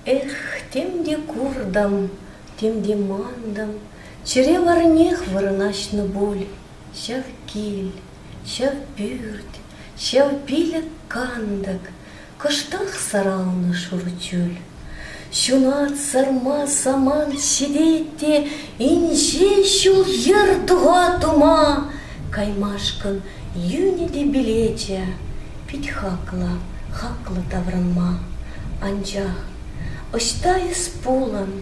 Эх, темде курдам, темде мандам, чере варнех варнашны боль. Шав киль, шав пюрт, шав пилек кандак, кыштах саралны шурчуль. Шунат сарма саман шидетте, инже шул йыртуға тума, каймашкын юнеде билече, пить хакла тавранма. Анчах, ыштай испулан,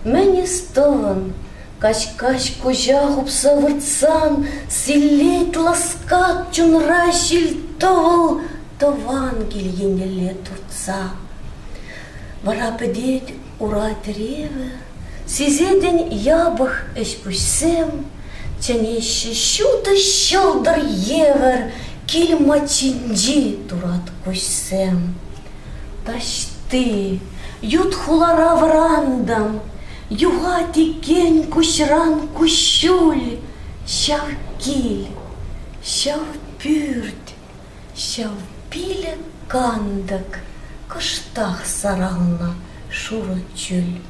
мәне стован, кач-кач кужа хупса выртсан, силет ласкат чунра шильтовыл, тован килгенеле турца. Вара педет ура тереве, сизеден ябах эш пушсем, чанеше щута щалдар евер, киль мачинджи турат кушсем. Ташты, ют хулара врандам, югати кен кушран кущуль, шав киль, шав пюрт, шав пиле кандак, кыштах сарална шурычуль.